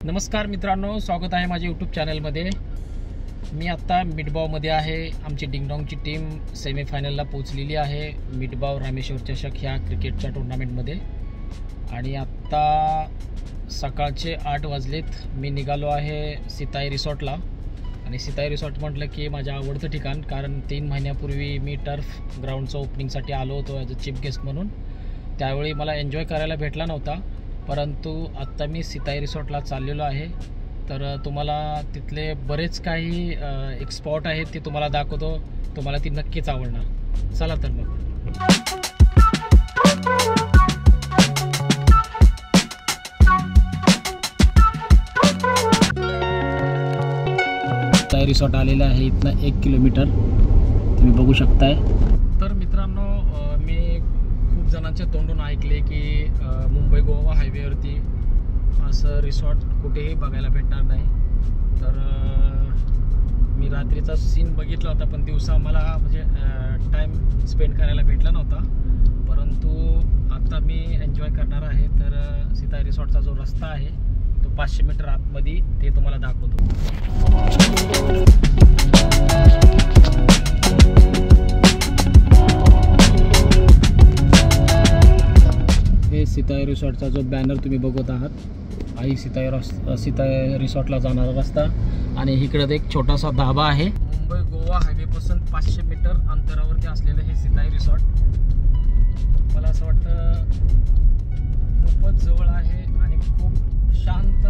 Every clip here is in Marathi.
नमस्कार मित्रांनो, स्वागत आहे माझ्या यूट्यूब चॅनलमध्ये। मी आत्ता मिठबावमध्ये आहे। आमची डिंगडॉंगची टीम सेमीफायनलला पोहोचलेली आहे मिठबाव रामेश्वर चषक ह्या क्रिकेटच्या टुर्नामेंटमध्ये। आणि आत्ता सकाळचे 8 वाजलेत। मी निघालो आहे सिताई रिसॉर्टला। आणि सिताई रिसॉर्ट म्हटलं की माझं आवडतं ठिकाण, कारण 3 महिन्यापूर्वी मी टर्फ ग्राउंडचं ओपनिंगसाठी आलो होतो ॲज अ चीफ गेस्ट म्हणून। त्यावेळी मला एन्जॉय करायला भेटला नव्हता, परंतु आत्ता मी सिताई रिसॉर्टला चाललेलो आहे। तर तुम्हाला तिथले बरेच काही एक स्पॉट आहेत ते तुम्हाला दाखवतो, तुम्हाला ती नक्कीच आवडणार। चला तर मग सिताई रिसॉर्ट आलेलं आहे। इथनं 1 किलोमीटर तुम्ही बघू शकताय। तर मित्रांनो, मी खूप जणांच्या तोंडून ऐकले की मुंबई गोवा हायवेवरती असं रिसॉर्ट कुठेही बघायला भेटणार नाही। तर मी रात्रीचा सीन बघितला होता, पण दिवसा मला म्हणजे टाईम स्पेंड करायला भेटला नव्हता। परंतु आता मी एन्जॉय करणार आहे। तर सिताई रिसॉर्टचा जो रस्ता आहे तो 500 मीटर आतमध्ये ते तुम्हाला दाखवतो। हे सिताई रिसॉर्टचा जो बॅनर तुम्ही बघत आहात, आई सिताई रिसॉर्टला जाणारा रस्ता। आणि इकडे एक छोटासा धाबा आहे। मुंबई गोवा हायवेपासून 500 मीटर अंतरावरती असलेलं हे सिताई रिसॉर्ट मला असं वाटतं खूपच जवळ आहे आणि खूप शांत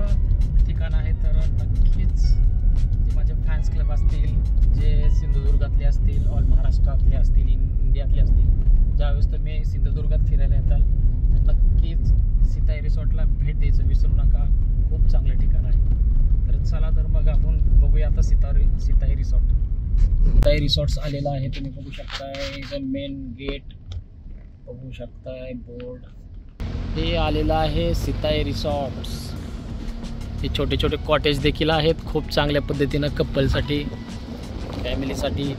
ठिकाण आहे। तर नक्कीच जे माझे फॅन्स क्लब असतील, जे सिंधुदुर्गातले असतील, ऑल महाराष्ट्रातले असतील, इंडियातले असतील, ज्यावेळेस तुम्ही सिंधुदुर्गात फिरायला येताल तर नक्कीच सिताई रिसॉर्टला भेट द्यायचं विसरू नका। खूप चांगलं ठिकाण आहे। तर चला तर मग आपण बघूया आता सिताई रिसॉर्ट। सिताई रिसॉर्ट्स आलेला आहे, तुम्ही बघू शकताय। द मेन गेट बघू शकताय, बोर्ड हे आलेलं आहे सिताई रिसॉर्ट्स। हे छोटे छोटे कॉटेज देखील आहेत, खूप चांगल्या पद्धतीनं कपलसाठी, फॅमिलीसाठी।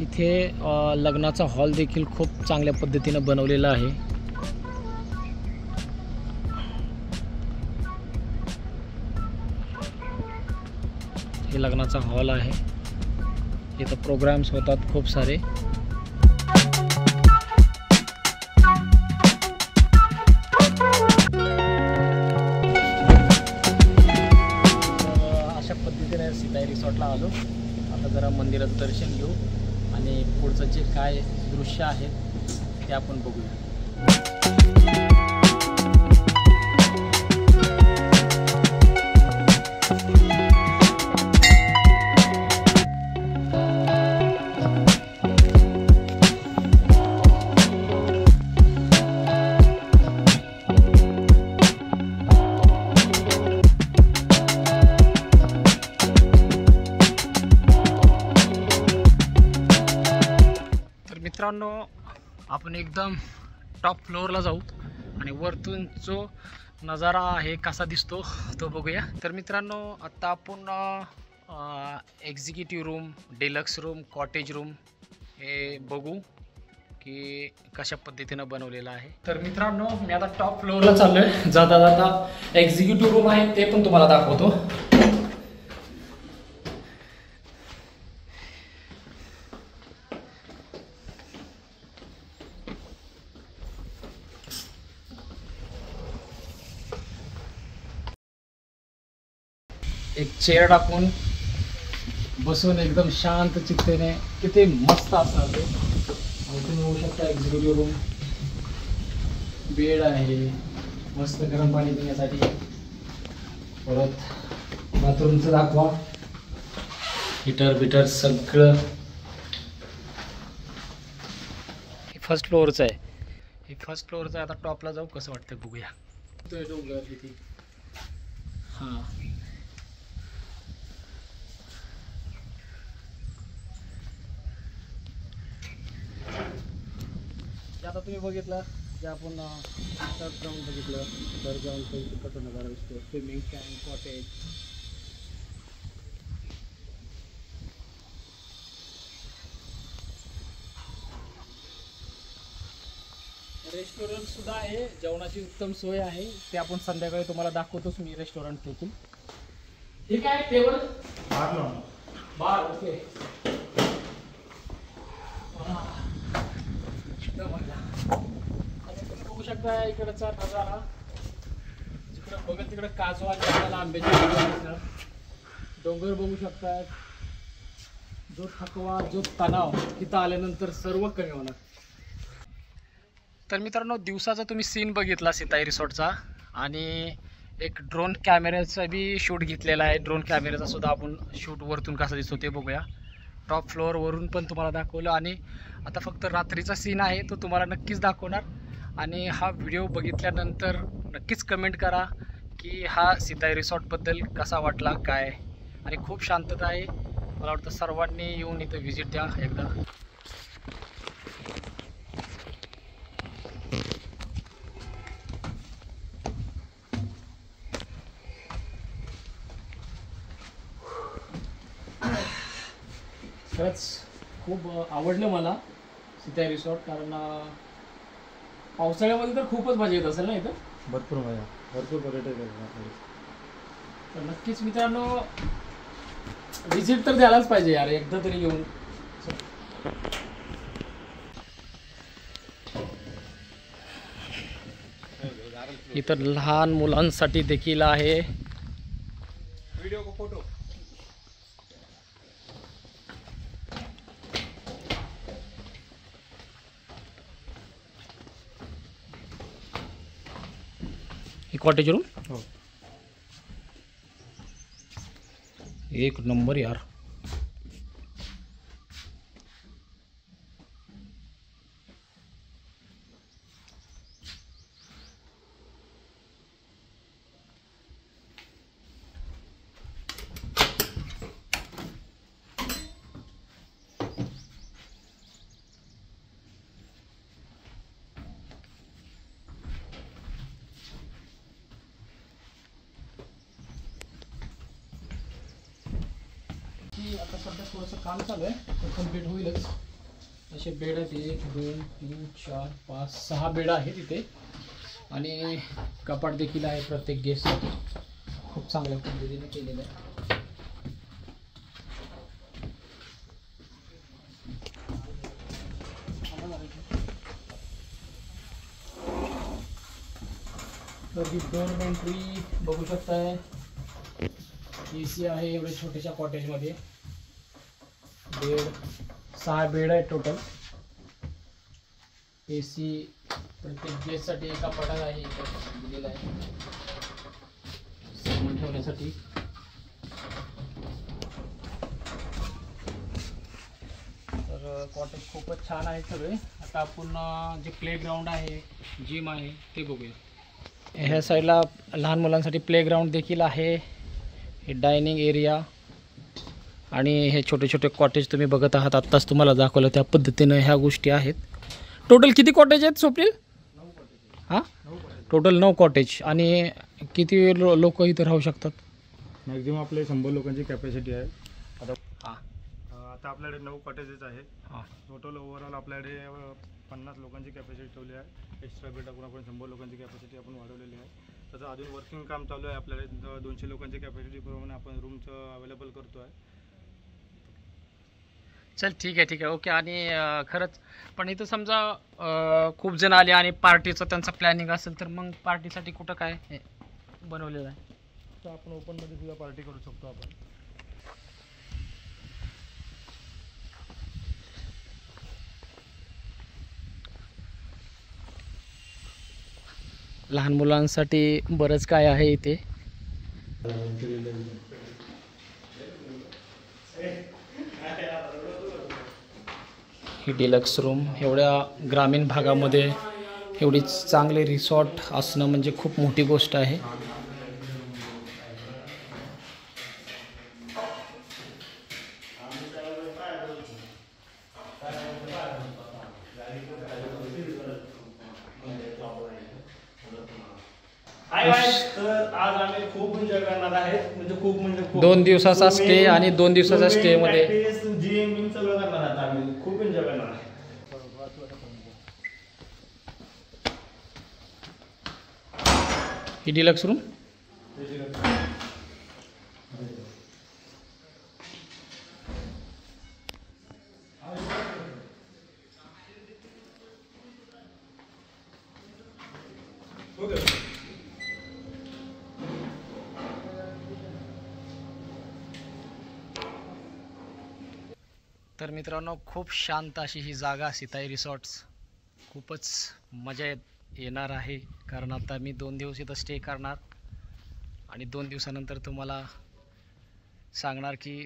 इथे लग्नाचा हॉल देखील खूप चांगल्या पद्धतीनं बनवलेला आहे। हे लग्नाचा हॉल आहे, इथं प्रोग्राम्स होतात खूप सारे। अशा पद्धतीने सिताई रिसॉर्टला आलो। आता जरा मंदिराचं दर्शन घेऊ आणि पुढचं जे काय दृश्य आहे ते आपण बघूया। मित्रांनो, आपण एकदम टॉप फ्लोअरला जाऊ आणि वरतून जो नजारा आहे कसा दिसतो तो बघूया। तर मित्रांनो, आत्ता आपण executive room, deluxe room, cottage room हे बघू की कशा पद्धतीनं बनवलेलं आहे। तर मित्रांनो, मी आता टॉप फ्लोअरला चाललो आहे। जाता जाता एक्झिक्युटिव्ह रूम आहे ते पण तुम्हाला दाखवतो। एक चेअर टाकून बसून एकदम शांत चित्तेने किती मस्त असणार ते। तुम्ही होऊ शकता एक्झिक्युटिव्ह रूम, बेड आहे, मस्त गरम पाणी पिण्यासाठी। परत बाथरूमचं दाखवा, हिटर बिटर सगळं। हे फर्स्ट फ्लोअरचं आहे, हे फर्स्ट फ्लोअरचं आहे। आता टॉपला जाऊ, कसं वाटतं बघूया। हां, आता तुम्ही बघितलं जे आपण टर्फ ग्राउंड बघितलं, टर्फ ग्राउंडचा इथे कसा नजारा दिसतो, स्विमिंग टँक, कॉटेज. रेस्टॉरंट सुद्धा आहे, जेवणाची उत्तम सोय आहे. ते आपण संध्याकाळी तुम्हाला दाखवतोच मी रेस्टॉरंट देखील. हे काय टेबल बार. ओके. बघू शकता इकडचा नजारा. जिकडे बघत तिकडे काजवा, झाडाला आंब्याची डोंगर बघू शकता. जो थकवा, जो तणाव तिथं आल्यानंतर सर्व कमी होणार. तर मित्रांनो, दिवसाचा तुम्ही सीन बघितला सिताई रिसॉर्टचा, आणि एक ड्रोन कॅमेऱ्याचा बी शूट घेतलेला आहे. ड्रोन कॅमेऱ्याचा सुद्धा आपण शूट वरतून कसा दिसतो ते बघूया. टॉप फ्लोअरवरून पण तुम्हाला दाखवलं, आणि आता फक्त रात्रीचा सीन आहे तो तुम्हाला नक्कीच दाखवणार. आणि हा व्हिडिओ बघितल्यानंतर नक्कीच कमेंट करा की हा सिताई रिसॉर्टबद्दल कसा वाटला काय. आणि खूप शांतता आहे. मला वाटतं सर्वांनी येऊन इथं व्हिजिट द्या एकदा. खरंच खूप आवडलं मला सिताई रिसॉर्ट, कारण पावसाळ्यामध्ये तर खूपच मजा येत असेल ना इथं. भरपूर मजा, भरपूर पर्यटक आहेत. तर नक्कीच मित्रांनो व्हिजिट तर द्यायलाच पाहिजे यार, एकदा तरी येऊन. इथं लहान मुलांसाठी देखील आहे. व्हिडिओ को फोटो. कॉटेज रूम हो, एक नंबर यार. आता सध्या थोडंसं काम चालू आहे, तर कम्प्लीट होईलच. असे बेड आहेत, 1 2 3 4 5 6 बेड आहेत इथे, आणि कपाट देखील आहे प्रत्येक गेस्टसाठी. खूप चांगल्या पद्धतीने केलेलं आहे. तर ही डोर एंट्री बघू शकताय. AC आहे एवढ्या छोट्याशा कॉटेजमध्ये. बेड 6 बेड आहे टोटल. AC प्रत्येक गेस्टसाठी एका पटात आहे, इथे दिलेला आहे सामान ठेवण्यासाठी. तर कॉटेज खूपच छान आहे सगळे. आता आपण जे प्लेग्राऊंड आहे, जिम आहे ते बघूया. ह्या साईडला लहान मुलांसाठी प्लेग्राऊंड देखील आहे. हे डायनिंग एरिया, आणि हे छोटे छोटे कॉटेज तुम्ही बघत आहात. आत्ताच तुम्हाला दाखवलं त्या पद्धतीनं ह्या गोष्टी आहेत. टोटल किती कॉटेज आहेत स्वप्नील? हां, टोटल 9 कॉटेज. आणि किती लोक इथे राहू शकतात? मॅक्झिमम आपले 100 लोकांची कॅपॅसिटी आहे. हां, आता आपल्याकडे 9 कॉटेजेस आहे. हां, टोटल ओव्हरऑल आपल्याकडे 50 लोकांची कॅपॅसिटी ठेवली आहे. एक्स्ट्रा बेड टाकून आपण 100 लोकांची कॅपॅसिटी आपण वाढवलेली आहे. त्याचं अजून वर्किंग काम चालू आहे. आपल्याकडे 200 लोकांची कॅपॅसिटीप्रमाणे आपण रूमचं अवेलेबल करतो आहे. चल ठीक आहे ओके. आणि खरंच पण इथं समजा खूप जण आले आणि पार्टीचं त्यांचं प्लॅनिंग असेल, तर मग पार्टीसाठी कुठं काय बनवलेलं आहे? तर आपण ओपनमध्ये सुद्धा पार्टी करू शकतो आपण. लहान मुलांसाठी बरंच काय आहे इथे. ही डिलक्स रूम. एवढ्या ग्रामीण भागामध्ये एवढी चांगले रिसॉर्ट असणं म्हणजे खूप मोठी गोष्ट आहे. तर आज आम्ही खूप एन्जॉय करणार आहेत, म्हणजे खूप 2 दिवसाचा स्टे आणि 2 दिवसाच्या स्टे मध्ये जिम सगळं करणार आहात आम्ही, खूप एन्जॉय करणार आहे. ही डिलक्स रूम. तर मित्रांनो, खूप शांत अशी ही जागा सिताई रिसॉर्ट्स. खूपच मजा येणार आहे, कारण आता मी 2 दिवस इथं स्टे करणार आणि 2 दिवसानंतर तुम्हाला सांगणार की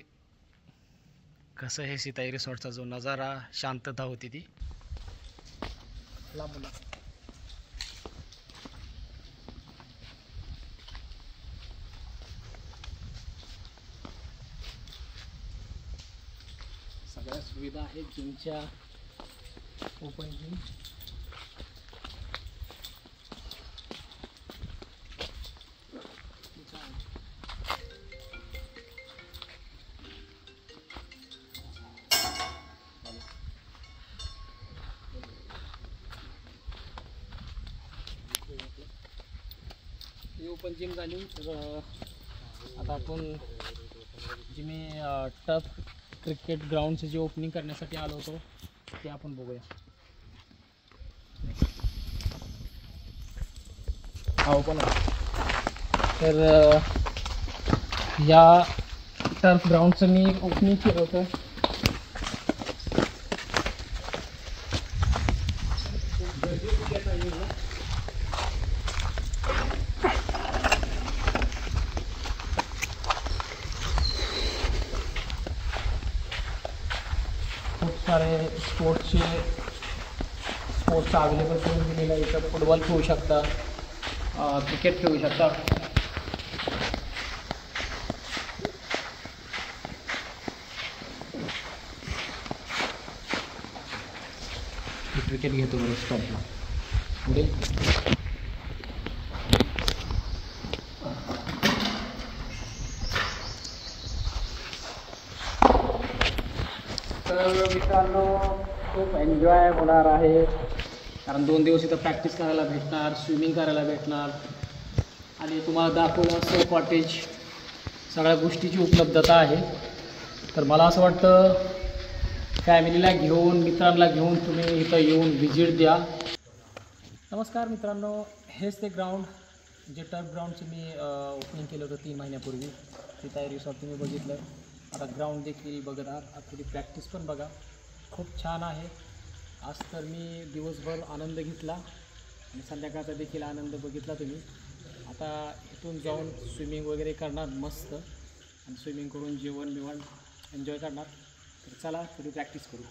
कसं हे सिताई रिसॉर्टचा जो नजारा, शांतता होती ती. सगळ्या सुविधा आहेत जिमच्या, ओपन जिम. ओपन जिम झाली. तर आता आपण जी मी टफ क्रिकेट ग्राउंडचे जे ओपनिंग करण्यासाठी आलो होतो ते आपण बघूया. हा ओपन आहे. तर या टर्फ ग्राउंडचं मी ओपनिंग केलं होतं. खूप सारे स्पोर्ट्स अवेलेबल करून दिलेलं आहे. इथं फुटबॉल खेळू शकता, क्रिकेट खेळू शकता. क्रिकेट घेतो बरं स्टॉपला पुढे. तर मित्रांनो, खूप एन्जॉय होणार आहे, कारण 2 दिवस इथं प्रॅक्टिस करायला भेटणार, स्विमिंग करायला भेटणार आणि तुम्हाला दाखवलं असं कॉटेज, सगळ्या गोष्टीची उपलब्धता आहे. तर मला असं वाटतं फॅमिलीला घेऊन, मित्रांना घेऊन तुम्ही इथं येऊन व्हिजिट द्या. नमस्कार मित्रांनो, हेच ते ग्राउंड जे टर्फ ग्राउंडचं मी ओपनिंग केलं होतं 3 महिन्यापूर्वी. सिताई रिसॉर्ट तुम्ही बघितलं. आता ग्राउंड देखील बघत आहात. आता थोडी प्रॅक्टिस पण बघा, खूप छान आहे. आज तर मी दिवसभर आनंद घेतला आणि संध्याकाळचा देखील आनंद बघितला तुम्ही. आता इथून जाऊन स्विमिंग वगैरे करणार मस्त, आणि स्विमिंग करून जेवण बिवण एन्जॉय करणार. तर चला थोडी प्रॅक्टिस करू.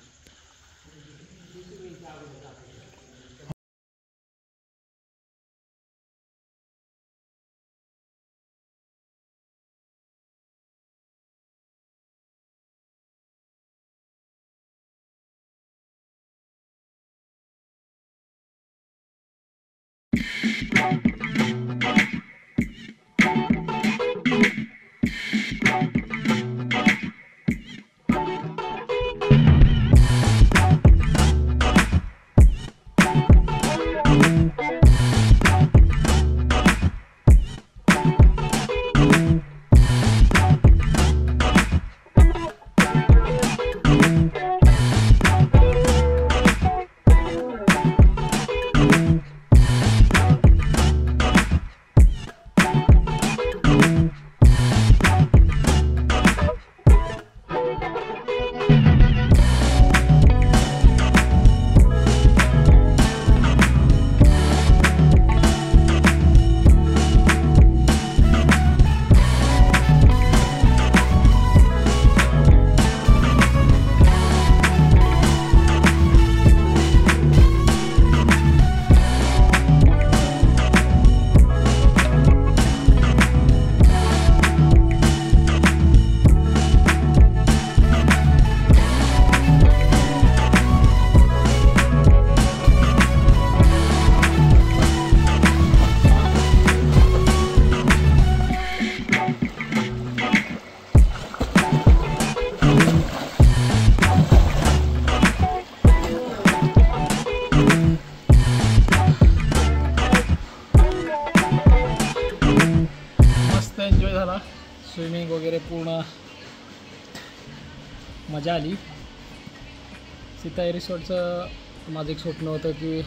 स्विमिंग वगैरे पूर्ण मजा आली. सीताई रिसॉर्टचं माझं एक स्वप्न होतं की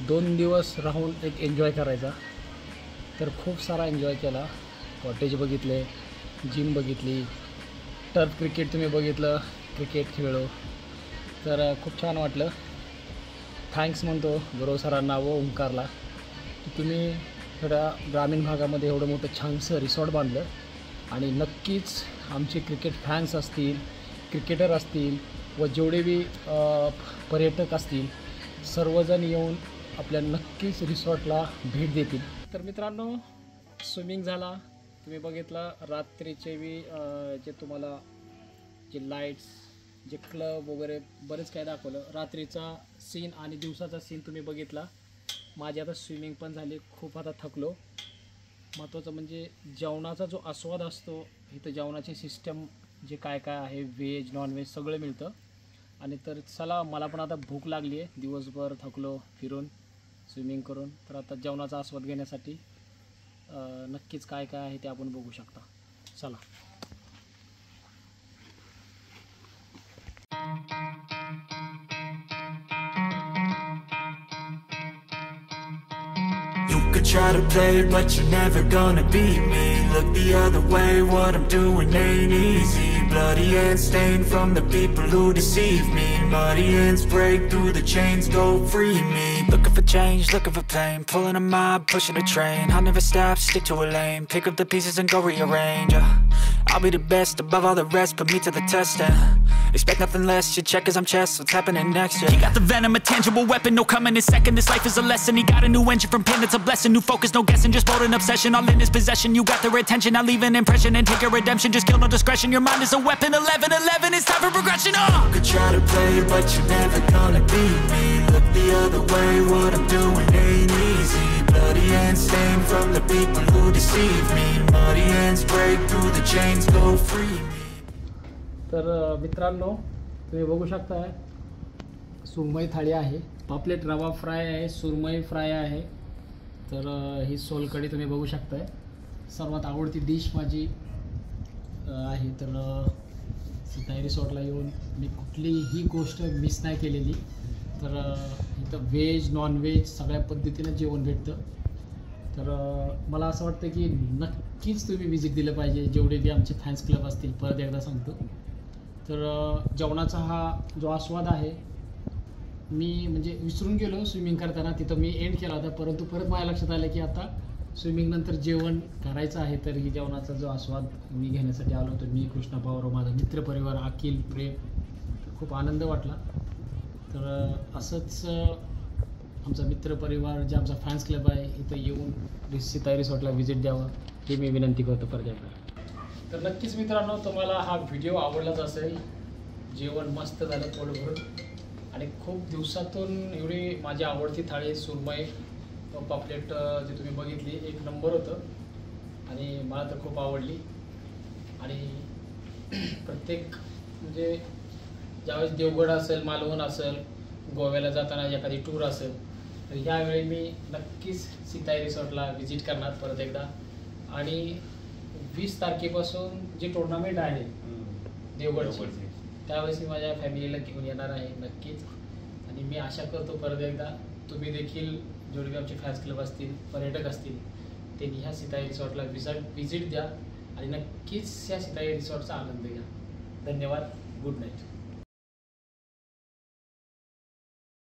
2 दिवस राहून एक एन्जॉय करायचा. तर खूप सारा एन्जॉय केला. कॉटेज बघितले, जिम बघितली, टर्फ क्रिकेट तुम्ही बघितलं, क्रिकेट खेळलो. तर खूप छान वाटलं. थँक्स म्हणतो गुरव सरांना व ओंकारला की तुम्ही थोड्या ग्रामीण भागामध्ये एवढं मोठं छानसं रिसॉर्ट बांधलं. आणि नक्कीच आमचे क्रिकेट फॅन्स असतील, क्रिकेटर असतील व जेवढे बी पर्यटक असतील सर्वजण येऊन आपल्या नक्कीच रिसॉर्टला भेट देतील. तर मित्रांनो, स्विमिंग झाला, तुम्ही बघितलं. रात्रीचे बी जे तुम्हाला जे लाईट्स, जे क्लब वगैरे बरेच काय दाखवलं. रात्रीचा सीन आणि दिवसाचा सीन तुम्ही बघितला. माझी आता स्विमिंग पण झाली. खूप आता थकलो. महत्त्वाचं म्हणजे जेवणाचा जो आस्वाद असतो इथं, जेवणाची सिस्टम जे काय काय आहे, व्हेज नॉनव्हेज सगळं मिळतं. आणि तर चला, मला पण आता भूक लागली आहे. दिवसभर थकलो फिरून, स्विमिंग करून. तर आता जेवणाचा आस्वाद घेण्यासाठी नक्कीच काय काय आहे ते आपण बघू शकता. चला. You could try to play, but you're never gonna beat me. Look the other way, what I'm doing ain't easy. Bloody hands stained from the people who deceive me. Muddy hands break through the chains, go free me. Looking for change, looking for pain. Pulling a mob, pushing a train. I'll never stop, stick to a lane. Pick up the pieces and go rearrange. I'll be the best above all the rest, put me to the test and expect nothing less. Your check is I'm chess, what's happening next? Yeah. He got the venom, a tangible weapon, no coming in second. This life is a lesson. He got a new engine from pain, it's a blessing. New focus, no guessing, just bold and obsession. All in his possession, you got their attention. I'll leave an impression and take your redemption. Just kill no discretion, your mind is a weapon. 11-11, it's time for progression. You could try to play, but you're never gonna beat me. Look the other way, what I'm doing ain't easy. Bloody hands stained from the people who deceive me. Muddy hands break through the chains, go free me. तर मित्रांनो, तुम्ही बघू शकता सुरमई थाळी आहे, पापलेट रवा फ्राय आहे, सुरमई फ्राय आहे. तर ही सोलकढी तुम्ही बघू शकताय. सर्वात आवडती डिश माझी आहे. तर सीताई रिसॉर्टला येऊन मी कुठलीही गोष्ट मिस नाही केलेली. तर इथं व्हेज नॉनव्हेज सगळ्या पद्धतीनं जेवण भेटतं. तर मला असं वाटतं की नक्कीच तुम्ही विजिट दिलं पाहिजे, जेवढे बी आमचे फॅन्स क्लब असतील. परत एकदा सांगतो, तर जेवणाचा हा जो आस्वाद आहे, मी म्हणजे विसरून गेलो स्विमिंग करताना. तिथं मी एंड केला होता, परंतु परत माझ्या लक्षात आलं की आता स्विमिंग नंतर जेवण करायचं आहे. तर ही जेवणाचा जो आस्वाद मी घेण्यासाठी आलो होतो, मी, कृष्णा पवार, माझा मित्रपरिवार, अखिल, प्रेम. खूप आनंद वाटला. तर असंच आमचा मित्रपरिवार, जे आमचा फॅन्स क्लब आहे, इथं येऊन सीताई रिसॉर्टला व्हिजिट द्यावं हे मी विनंती करतो परत एकदा. तर नक्कीच मित्रांनो, तुम्हाला हा व्हिडिओ आवडलाच असेल. जेवण मस्त झालं पोट भरून. आणि खूप दिवसातून एवढी माझी आवडती थाळी सुरमई पापलेट जे तुम्ही बघितली, एक नंबर होतं आणि मला तर खूप आवडली. आणि प्रत्येक म्हणजे ज्यावेळेस देवगड असेल, मालवण असेल, गोव्याला जाताना एखादी टूर असेल, तर ह्यावेळी मी नक्कीच सीताई रिसॉर्टला व्हिजिट करणार परत एकदा. आणि 20 तारखेपासून जी टुर्नामेंट आहे देवगडची, त्यावेळेस मी माझ्या फॅमिलीला घेऊन येणार आहे नक्कीच. आणि मी आशा करतो परत एकदा तुम्ही देखील, जेवढे आमचे फॅन्स क्लब असतील, पर्यटक असतील, त्यांनी ह्या सीताई रिसॉर्टला व्हिजिट द्या आणि नक्कीच ह्या सीताई रिसॉर्टचा आनंद घ्या. धन्यवाद. Good night.